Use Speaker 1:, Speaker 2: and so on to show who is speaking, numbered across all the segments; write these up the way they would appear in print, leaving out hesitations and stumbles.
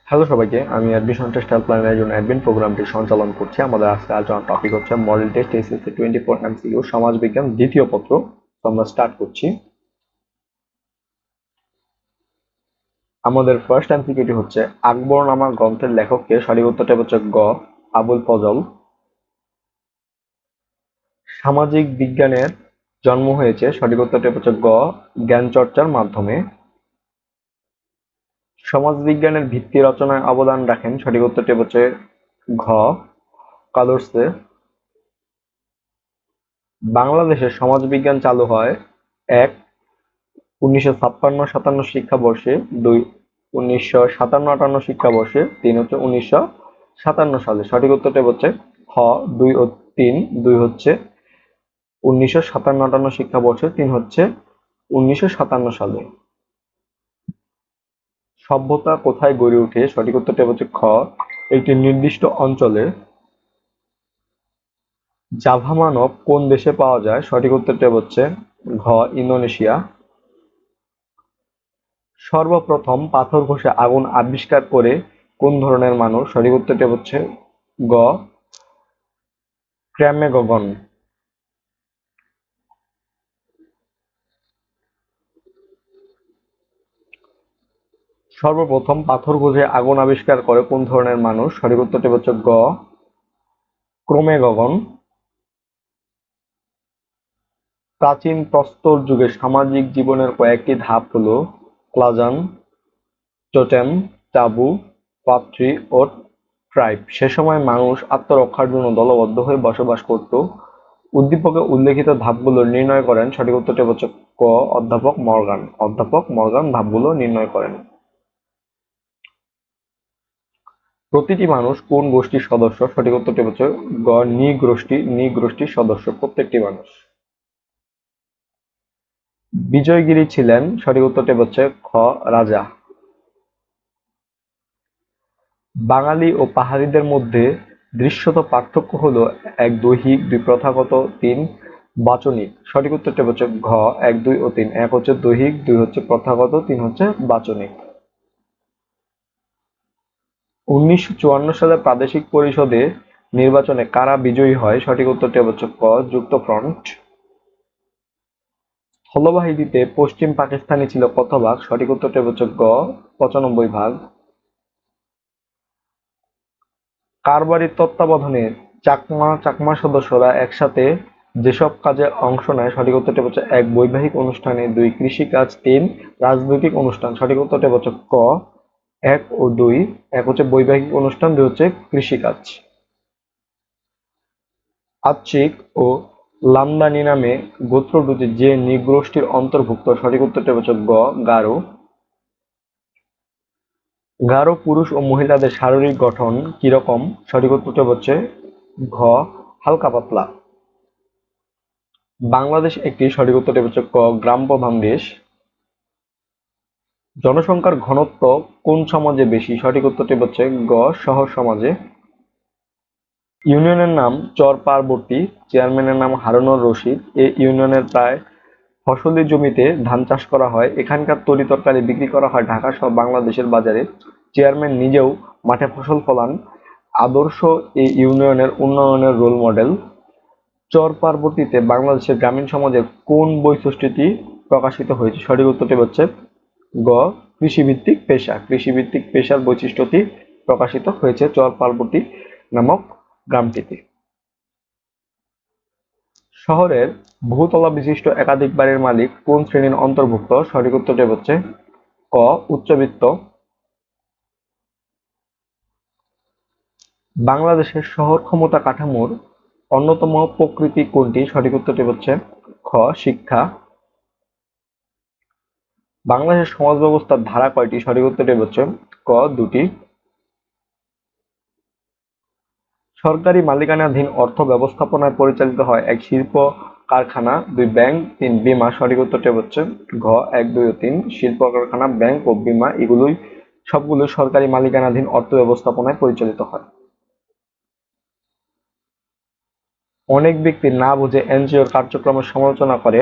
Speaker 1: Hello সবাইকে, আমি admission test হেল্পলাইনের জন্য অ্যাডমিন প্রোগ্রামটি সঞ্চালন করছি। আমাদের আজকে আলোচনার টপিক হচ্ছে মডেল টেস্ট এসএসসি 24 এমসিকিউ সমাজ বিজ্ঞান দ্বিতীয় পত্র। তো আমরা স্টার্ট করছি। আমাদের ফার্স্ট এমসিকিউটি হচ্ছে আকবরনামা গ্রন্থের লেখককে। সঠিক উত্তরটা হচ্ছে গ আবুল ফজল। সামাজিক বিজ্ঞানের জন্ম হয়েছে। সঠিক উত্তরটা হচ্ছে গ জ্ঞান চর্চার মাধ্যমে। সমাজবিজ্ঞানের ভিত্তি রচনায় অবদান রাখেন। সঠিক উত্তরটি হচ্ছে ঘ কালর্সে। বাংলাদেশে সমাজবিজ্ঞান চালু হয়: ১. ১৯৫৬-৫৭ শিক্ষাবর্ষে, ২. ১৯৫৭-৫৮ শিক্ষাবর্ষে, ৩ হচ্ছে ১৯৫৭ সালে। সঠিক উত্তরটা হচ্ছে খ ২ ও ৩। ২ হচ্ছে ১৯৫৭-৫৮ শিক্ষাবর্ষে, ৩ হচ্ছে ১৯৫৭ সালে। সভ্যতা কোথায় গড়ে ওঠে? সঠিক উত্তরটা হচ্ছে খ একটি নির্দিষ্ট অঞ্চলে। জাভা মানব কোন দেশে পাওয়া যায়? সঠিক উত্তরটা হচ্ছে ঘ ইন্দোনেশিয়া। সর্বপ্রথম পাথর ঘষে আগুন আবিষ্কার করে কোন ধরনের মানুষ? সঠিক উত্তরটি হচ্ছে গ ক্র্যামেগগন। সর্বপ্রথম পাথর ঘষে আগুন আবিষ্কার করে কোন ধরনের মানুষ? সঠিক উত্তরটি হচ্ছে গ ক্রোমেগগন। প্রাচীন প্রস্তর যুগে সামাজিক জীবনের কয়েকটি ধাপ হলো: ক্লাজান, টোটেম, তাবু, পাত্রী ও ট্রাইব। সে সময় মানুষ আত্মরক্ষার জন্য দলবদ্ধ হয়ে বসবাস করত। উদ্দীপকে উল্লেখিত ধাপগুলো নির্ণয় করেন। সঠিক উত্তরটি হচ্ছে ক অধ্যাপক মর্গান। অধ্যাপক মর্গান ধাপগুলো নির্ণয় করেন। প্রতিটি মানুষ কোন গোষ্ঠীর সদস্য? সঠিক উত্তরটি হচ্ছে গ নিগোষ্ঠীর সদস্য প্রত্যেকটি মানুষ। বিজয়গিরি ছিলেন। সঠিক উত্তরটি হচ্ছে খ রাজা। বাঙালি ও পাহাড়িদের মধ্যে দৃশ্যত পার্থক্য হলো: ১ দৈহিক, ২ প্রথাগত, ৩ বাচনিক। সঠিক উত্তরটি হচ্ছে ঘ ১, ২ ও ৩। ১ হচ্ছে দৈহিক, ২ হচ্ছে প্রথাগত, ৩ হচ্ছে বাচনিক। ১৯৫৪ সালে প্রাদেশিক পরিষদে নির্বাচনে কারা বিজয়ী হয়? সঠিক উত্তরটি হচ্ছে ক যুক্তফ্রন্ট। স্থলবাহিনীতে পশ্চিম পাকিস্তানি ছিল কত ভাগ? সঠিক উত্তরটি হচ্ছে গ ৯৫ ভাগ। কারবারির তত্ত্বাবধানে চাকমা সদস্যরা একসাথে যেসব কাজে অংশ নেয়? সঠিক উত্তরটি হচ্ছে ১ বৈবাহিক অনুষ্ঠানে, ২ কৃষিকাজ, ৩ রাজনৈতিক অনুষ্ঠান। সঠিক উত্তরটি হচ্ছে ক ১ ও ২। ১ হচ্ছে বৈবাহিক অনুষ্ঠান, ২ হচ্ছে কৃষিকাজ। আচ্ছিক ও লামদানি নামে গোত্র দুটি যে নৃগোষ্ঠীর অন্তর্ভুক্ত? সঠিক উত্তরটি হচ্ছে গ গারো। গারো পুরুষ ও মহিলাদের শারীরিক গঠন কিরকম? সঠিক উত্তরটি হচ্ছে ঘ হালকা পাতলা। বাংলাদেশ একটি। সঠিক উত্তরটি হচ্ছে ক গ্রাম প্রধান দেশ। জনসংখ্যার ঘনত্ব কোন সমাজে বেশি? সঠিক উত্তরটি হচ্ছে গ শহর সমাজে। ইউনিয়নের নাম চর পার্বতী, চেয়ারম্যানের নাম হারুনুর রশিদ। এই ইউনিয়নের প্রায় ফসলি জমিতে ধান চাষ করা হয়। এখানকার তরি-তরকারি বিক্রি করা হয় ঢাকা সহ বাংলাদেশের বাজারে। চেয়ারম্যান নিজেও মাঠে ফসল ফলান। আদর্শ এই ইউনিয়নের উন্নয়নের রোল মডেল। চর পার্বতীতে বাংলাদেশের গ্রামীণ সমাজের কোন বৈশিষ্ট্যটি প্রকাশিত হয়েছে? সঠিক উত্তরটি হচ্ছে গ কৃষিভিত্তিক পেশা। কৃষিভিত্তিক পেশার বৈশিষ্ট্যটি প্রকাশিত হয়েছে চর পার্বতী নামক গ্রামটিতে। শহরের বহুতলা বিশিষ্ট একাধিক বাড়ির মালিক কোন শ্রেণীর অন্তর্ভুক্ত? সঠিক উত্তরটি হচ্ছে ক উচ্চবিত্ত। বাংলাদেশের শহর ক্ষমতা কাঠামোর অন্যতম প্রকৃতি কোনটি? সঠিক উত্তরটি হচ্ছে খ শিক্ষা। বাংলাদেশের সমাজ ব্যবস্থার ধারা কয়টি? সঠিক উত্তরটি হচ্ছে ক দুটি। সরকারি মালিকানাধীন অর্থ ব্যবস্থাপনায় পরিচালিত হয়: ১ শিল্প কারখানা, ২ ব্যাংক, ৩ বীমা। সঠিক উত্তরটি হচ্ছে ঘ ১, ২ ও ৩। শিল্প কারখানা, ব্যাংক ও বীমা এগুলোই সবগুলো সরকারি মালিকানাধীন অর্থ ব্যবস্থাপনায় পরিচালিত হয়। অনেক ব্যক্তি না বুঝে এনজিওর কার্যক্রমের সমালোচনা করে,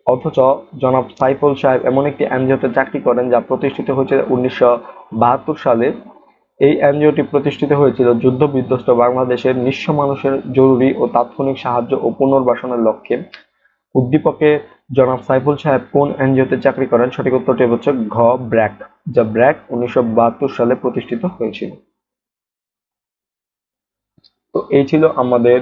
Speaker 1: অথচ জনাব সাইফুল সাহেব এমন একটি এনজিওতে চাকরি করেন যা প্রতিষ্ঠিত হয়েছে ১৯৭২ সালে। এই এনজিওটি প্রতিষ্ঠিত হয়েছিল যুদ্ধ বিধ্বস্ত বাংলাদেশের নিঃস্ব মানুষের জরুরি ও তাৎক্ষণিক সাহায্য ও পুনর্বাসনের লক্ষ্যে। উদ্দীপকে জনাব সাইফুল সাহেব কোন এনজিওতে চাকরি করেন? সঠিক উত্তরটি হচ্ছে ঘ, ব্র্যাক, যা ব্র্যাক 1972 সালে প্রতিষ্ঠিত হয়েছিল। তো এই ছিল আমাদের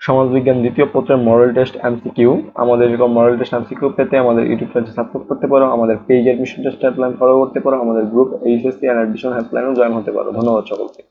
Speaker 1: সমাজবিজ্ঞান দ্বিতীয় পত্রের মডেল টেস্ট এমসিকিউ। আমাদের এরকম মডেল টেস্ট এমসিকিউ পেতে আমাদের ইউটিউব চ্যানেল সাবস্ক্রাইব করতে পারো, আমাদের page admission test helpline follow করতে পারো, আমাদের গ্রুপ এইচএসসি এন্ড অ্যাডমিশন হেল্পলাইনেও জয়েন হতে পারো। ধন্যবাদ সকলকে।